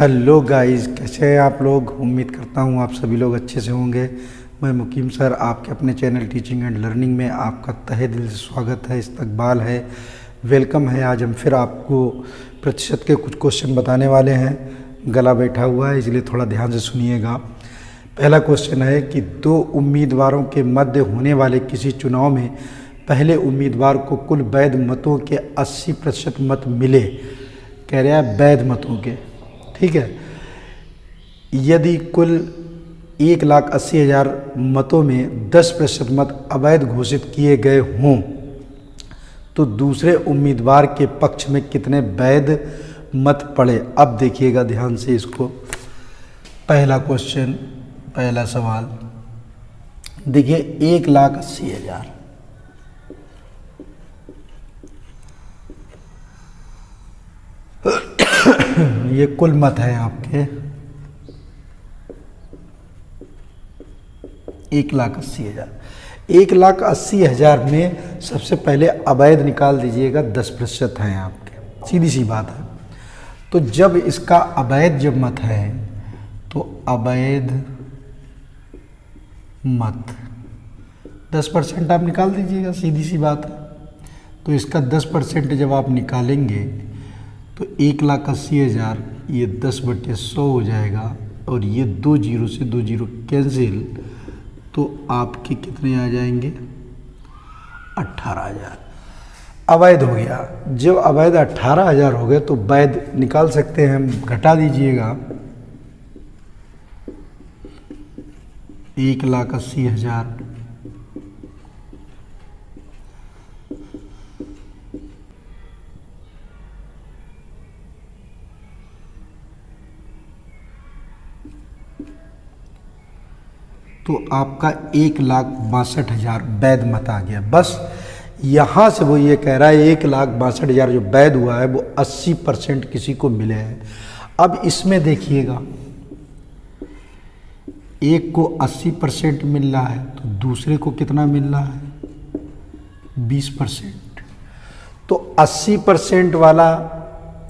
Hello guys, कैसे हैं आप लोग। उम्मीद करता हूँ आप सभी लोग अच्छे से होंगे। मैं मुकीम सर आपके अपने चैनल टीचिंग एंड लर्निंग में आपका तहे दिल से स्वागत है, इस्तकबाल है, वेलकम है। आज हम फिर आपको प्रतिशत के कुछ क्वेश्चन बताने वाले हैं। गला बैठा हुआ है इसलिए थोड़ा ध्यान से सुनिएगा। पहला क्वेश्चन है कि दो उम्मीदवारों के मध्य होने वाले किसी चुनाव में पहले उम्मीदवार को कुल वैध मतों के 80% मत मिले। कह रहा है वैध मतों के, ठीक है। यदि कुल 1,80,000 मतों में 10% मत अवैध घोषित किए गए हों तो दूसरे उम्मीदवार के पक्ष में कितने वैध मत पड़े। अब देखिएगा ध्यान से इसको। पहला क्वेश्चन, पहला सवाल देखिए, 1,80,000 ये कुल मत है आपके। 1,80,000 1,80,000 में सबसे पहले अवैध निकाल दीजिएगा। 10% हैं आपके, सीधी सी बात है। तो जब इसका अवैध जब मत है तो अवैध मत 10% आप निकाल दीजिएगा, सीधी सी बात है। तो इसका 10% जब आप निकालेंगे तो 1,80,000 ये 10/100 हो जाएगा और ये 2 जीरो से 2 जीरो कैंसिल, तो आपके कितने आ जाएंगे, 18,000 अवैध हो गया। जब अवैध 18,000 हो गए तो वैध निकाल सकते हैं हम। घटा दीजिएगा 1,80,000 तो आपका 1,62,000 वैध मत आ गया। बस यहाँ से वो ये कह रहा है 1,62,000 जो वैध हुआ है वो 80% किसी को मिले हैं। अब इसमें देखिएगा, एक को 80% मिल रहा है तो दूसरे को कितना मिल रहा है, 20%। तो 80% वाला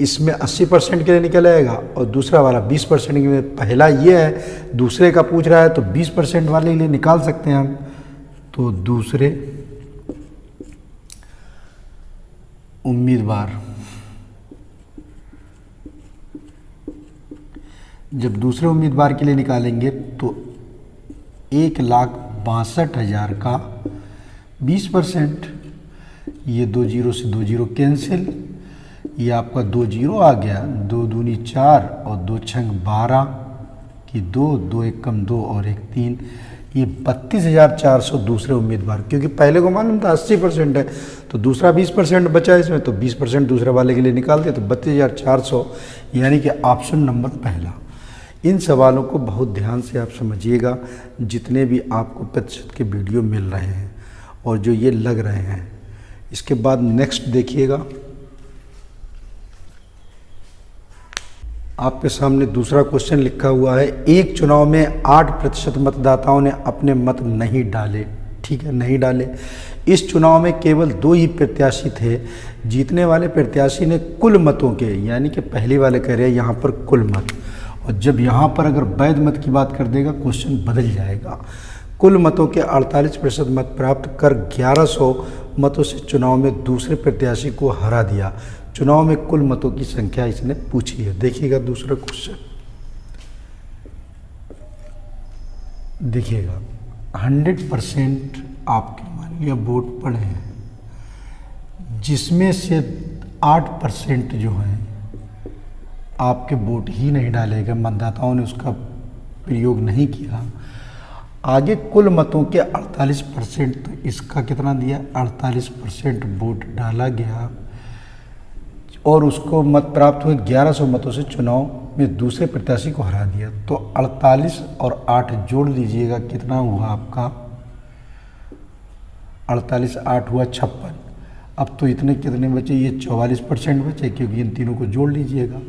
इसमें 80% के लिए निकल आएगा और दूसरा वाला 20% के लिए। पहला ये है, दूसरे का पूछ रहा है तो 20% वाले के लिए निकाल सकते हैं हम। तो दूसरे उम्मीदवार, जब दूसरे उम्मीदवार के लिए निकालेंगे तो 1,62,000 का 20%, ये 2 जीरो से 2 जीरो कैंसिल, ये आपका 2 जीरो आ गया, 2 दूनी 4 और 2 छंग 12 की 2, 2 एक कम 2 और 1 3, ये 32,400 दूसरे उम्मीदवार। क्योंकि पहले को मालूम था 80% है तो दूसरा 20% बचा इसमें, तो 20% दूसरे वाले के लिए निकाल दिया, तो 32,400 यानी कि ऑप्शन नंबर पहला। इन सवालों को बहुत ध्यान से आप समझिएगा, जितने भी आपको प्रतिशत के वीडियो मिल रहे हैं और जो ये लग रहे हैं। इसके बाद नेक्स्ट देखिएगा, आपके सामने दूसरा क्वेश्चन लिखा हुआ है। एक चुनाव में 8% मतदाताओं ने अपने मत नहीं डाले, ठीक है, नहीं डाले। इस चुनाव में केवल 2 ही प्रत्याशी थे। जीतने वाले प्रत्याशी ने कुल मतों के, यानी कि पहले वाले कह रहे हैं यहाँ पर कुल मत, और जब यहाँ पर अगर वैध मत की बात कर देगा क्वेश्चन बदल जाएगा। कुल मतों के 48% मत प्राप्त कर 1100 मतों से चुनाव में दूसरे प्रत्याशी को हरा दिया। चुनाव में कुल मतों की संख्या इसने पूछी है। देखिएगा दूसरा क्वेश्चन, देखिएगा 100% आपके मान लिया वोट पड़े हैं, जिसमें से 8% जो है आपके वोट ही नहीं डाले गए, मतदाताओं ने उसका प्रयोग नहीं किया। आगे कुल मतों के 48%, तो इसका कितना दिया, 48% वोट डाला गया और उसको मत प्राप्त हुए 1100 मतों से चुनाव में दूसरे प्रत्याशी को हरा दिया। तो 48 और 8 जोड़ लीजिएगा, कितना हुआ आपका, 48 8 हुआ 56। अब तो इतने कितने बचे, ये 44% बचे, क्योंकि इन तीनों को जोड़ लीजिएगा।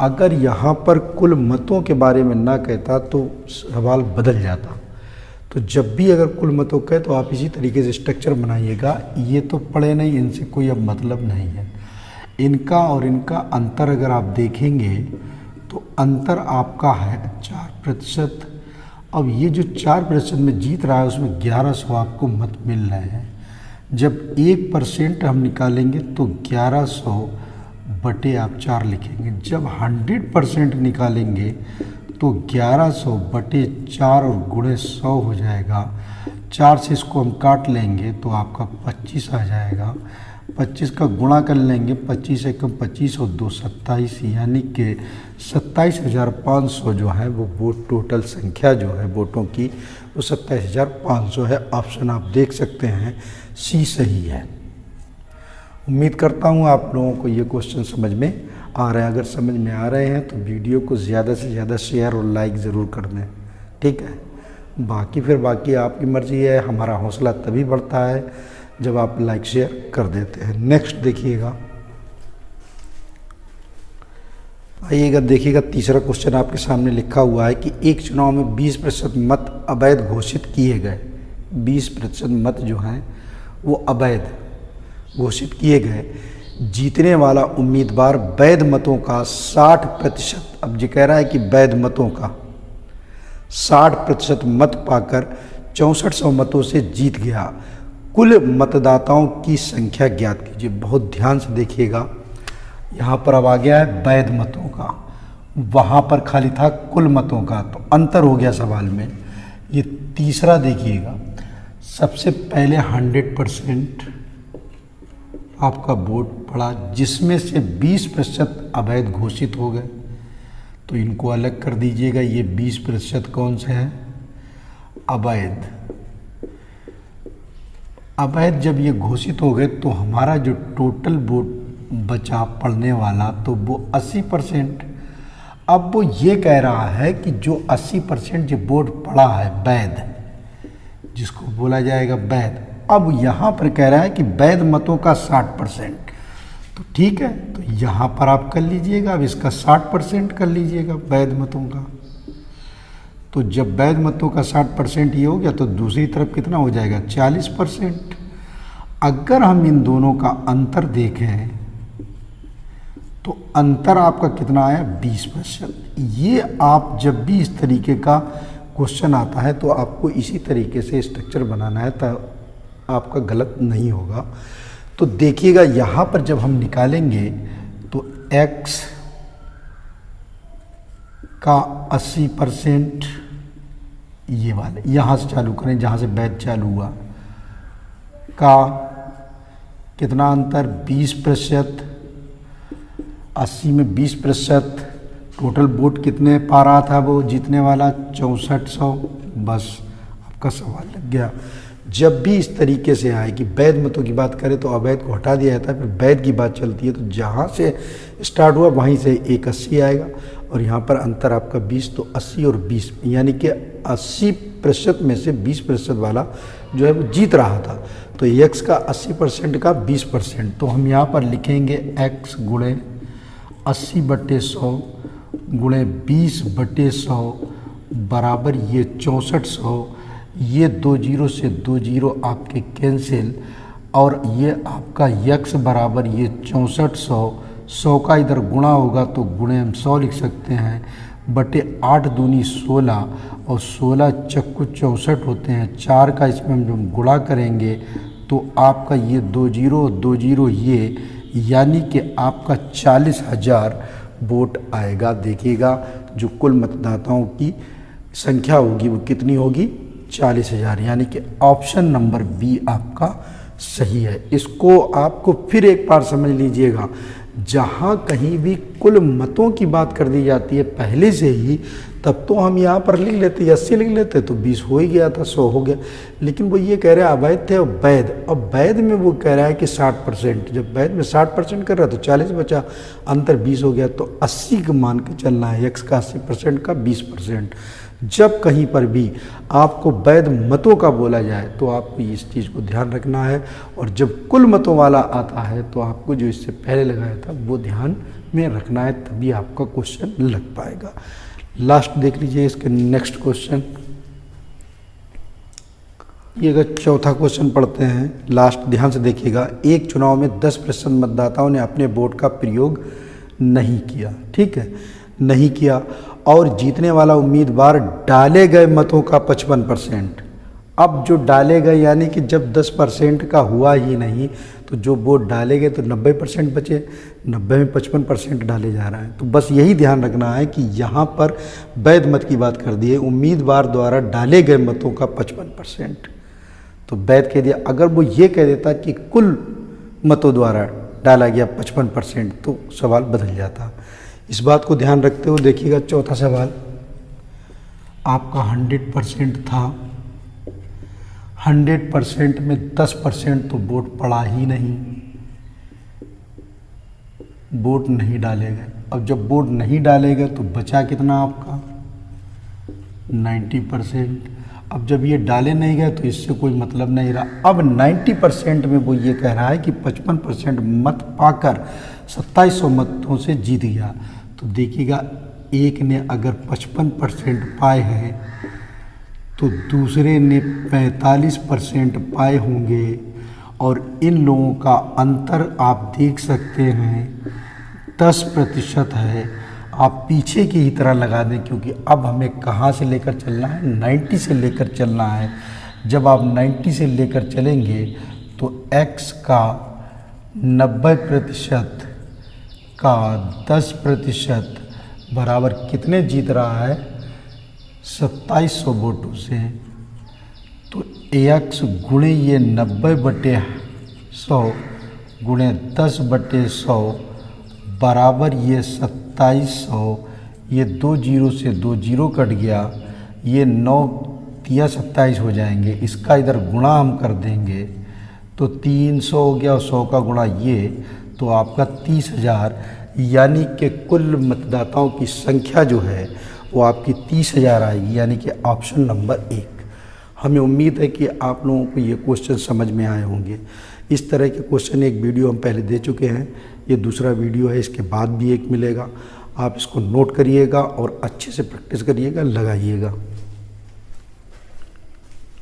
अगर यहाँ पर कुल मतों के बारे में ना कहता तो सवाल बदल जाता। तो जब भी अगर कुल मतों कहे तो आप इसी तरीके से स्ट्रक्चर बनाइएगा। ये तो पढ़े नहीं, इनसे कोई अब मतलब नहीं है। इनका और इनका अंतर अगर आप देखेंगे तो अंतर आपका है 4%। अब ये जो 4% में जीत रहा है उसमें 1100 आपको मत मिल रहे हैं। जब 1% हम निकालेंगे तो 1100 बटे आप 4 लिखेंगे। जब 100% निकालेंगे तो 1100 बटे 4 और गुणे 100 हो जाएगा। 4 से इसको हम काट लेंगे तो आपका 25 आ जाएगा। 25 का गुणा कर लेंगे, 25 एकम 25 और 2 27, यानी कि 27,500 जो है वो वोट टोटल संख्या जो है वोटों की वो 27,500 है। ऑप्शन आप देख सकते हैं सी सही है। उम्मीद करता हूँ आप लोगों को ये क्वेश्चन समझ में आ रहे हैं। अगर समझ में आ रहे हैं तो वीडियो को ज़्यादा से ज़्यादा शेयर और लाइक ज़रूर कर दें, ठीक है। बाकी आपकी मर्ज़ी है। हमारा हौसला तभी बढ़ता है जब आप लाइक शेयर कर देते हैं। नेक्स्ट देखिएगा, आइएगा देखिएगा। तीसरा क्वेश्चन आपके सामने लिखा हुआ है कि एक चुनाव में 20% मत अवैध घोषित किए गए। 20% मत जो हैं वो अवैध घोषित किए गए। जीतने वाला उम्मीदवार वैध मतों का 60%, अब जो कह रहा है कि वैध मतों का 60% मत पाकर 6400 मतों से जीत गया। कुल मतदाताओं की संख्या ज्ञात कीजिए। बहुत ध्यान से देखिएगा, यहाँ पर अब आ गया है वैध मतों का, वहाँ पर खाली था कुल मतों का, तो अंतर हो गया सवाल में। ये तीसरा देखिएगा, सबसे पहले 100% आपका वोट पड़ा, जिसमें से 20% अवैध घोषित हो गए, तो इनको अलग कर दीजिएगा। ये 20% कौन से हैं? अवैध। अवैध जब ये घोषित हो गए तो हमारा जो टोटल वोट बचा पड़ने वाला तो वो 80%। अब वो ये कह रहा है कि जो 80% जो वोट पड़ा है वैध, जिसको बोला जाएगा वैध, अब यहाँ पर कह रहा है कि वैध मतों का 60%। तो ठीक है, तो यहाँ पर आप कर लीजिएगा। अब इसका 60% कर लीजिएगा वैध मतों का। तो जब वैध मतों का 60% ये हो गया तो दूसरी तरफ कितना हो जाएगा? 40%। अगर हम इन दोनों का अंतर देखें तो अंतर आपका कितना आया? 20%। ये आप जब भी इस तरीके का क्वेश्चन आता है तो आपको इसी तरीके से स्ट्रक्चर बनाना है, तो आपका गलत नहीं होगा। तो देखिएगा यहाँ पर जब हम निकालेंगे तो x का 80%, ये वाले यहाँ से चालू करें जहाँ से वैध चालू हुआ, का कितना अंतर? 20%। 80 में 20%, टोटल वोट कितने पा रहा था वो जीतने वाला? 6400। बस आपका सवाल लग गया। जब भी इस तरीके से आए कि वैध मतों की बात करें तो अवैध को हटा दिया जाता है, फिर वैध की बात चलती है तो जहाँ से स्टार्ट हुआ वहीं से एक 80 आएगा, और यहाँ पर अंतर आपका 20, तो 80 और 20, यानी कि 80% में से 20% वाला जो है वो जीत रहा था। तो x का 80% का 20%, तो हम यहाँ पर लिखेंगे x गुणे 80/100 गुणे 20/100 बराबर ये 6400। ये 2 जीरो से 2 जीरो आपके कैंसिल, और ये आपका x बराबर ये 6400, 100 का इधर गुणा होगा तो गुणे हम 100 लिख सकते हैं, बटे 8 दूनी 16, और 16 चक्कू 64 होते हैं। 4 का इसमें हम जब गुणा करेंगे तो आपका ये 2 जीरो ये, यानी कि आपका 40,000 वोट आएगा। देखिएगा जो कुल मतदाताओं की संख्या होगी वो कितनी होगी? 40,000, यानी कि ऑप्शन नंबर बी आपका सही है। इसको आपको फिर एक बार समझ लीजिएगा, जहाँ कहीं भी कुल मतों की बात कर दी जाती है पहले से ही, तब तो हम यहाँ पर लिख लेते 80 लिख लेते तो 20 हो ही गया था, 100 हो गया। लेकिन वो ये कह रहे हैं अवैध थे और वैध, अब वैध में वो कह रहा है कि 60%, जब वैध में 60% कर रहा है तो 40 बचा, अंतर 20 हो गया, तो 80 का मान के चलना है, x का 80% का 20%। जब कहीं पर भी आपको वैध मतों का बोला जाए तो आपको इस चीज़ को ध्यान रखना है, और जब कुल मतों वाला आता है तो आपको जो इससे पहले लगाया था वो ध्यान में रखना है, तभी आपका क्वेश्चन लग पाएगा। लास्ट देख लीजिए इसके नेक्स्ट क्वेश्चन, ये अगर चौथा क्वेश्चन पढ़ते हैं, लास्ट ध्यान से देखिएगा। एक चुनाव में 10% मतदाताओं ने अपने वोट का प्रयोग नहीं किया, ठीक है। नहीं किया और जीतने वाला उम्मीदवार डाले गए मतों का 55%। अब जो डाले गए यानी कि जब 10% का हुआ ही नहीं तो जो वोट डाले गए तो 90% बचे, 90 में 55% डाले जा रहा है। तो बस यही ध्यान रखना है कि यहाँ पर वैध मत की बात कर दी है, उम्मीदवार द्वारा डाले गए मतों का 55%। तो वैध कह दिया। अगर वो ये कह देता कि कुल मतों द्वारा डाला गया 55% तो सवाल बदल जाता। इस बात को ध्यान रखते हुए देखिएगा चौथा सवाल आपका 100% था, 100% में 10% तो वोट पड़ा ही नहीं, वोट नहीं डाले गए। अब जब वोट नहीं डाले गए तो बचा कितना आपका 90%। अब जब ये डाले नहीं गए तो इससे कोई मतलब नहीं रहा। अब 90% में वो ये कह रहा है कि 55% मत पाकर 2700 मतों से जीत गया। तो देखिएगा एक ने अगर 55% पाए हैं तो दूसरे ने 45% पाए होंगे और इन लोगों का अंतर आप देख सकते हैं 10% है। आप पीछे की ही तरह लगा दें क्योंकि अब हमें कहाँ से लेकर चलना है, 90 से लेकर चलना है। जब आप 90 से लेकर चलेंगे तो x का 90% का 10% बराबर कितने जीत रहा है 2700 वोटों से। तो x गुणे ये 90/100 गुणे 10/100 बराबर ये 2700। ये 2 जीरो से 2 जीरो कट गया, ये 9 या 27 हो जाएंगे। इसका इधर गुणा हम कर देंगे तो 300 हो गया और 100 का गुणा ये तो आपका 30,000 यानी कि कुल मतदाताओं की संख्या जो है वो आपकी 30,000 आएगी, यानी कि ऑप्शन नंबर 1। हमें उम्मीद है कि आप लोगों को ये क्वेश्चन समझ में आए होंगे। इस तरह के क्वेश्चन एक वीडियो हम पहले दे चुके हैं, ये दूसरा वीडियो है, इसके बाद भी एक मिलेगा। आप इसको नोट करिएगा और अच्छे से प्रैक्टिस करिएगा, लगाइएगा।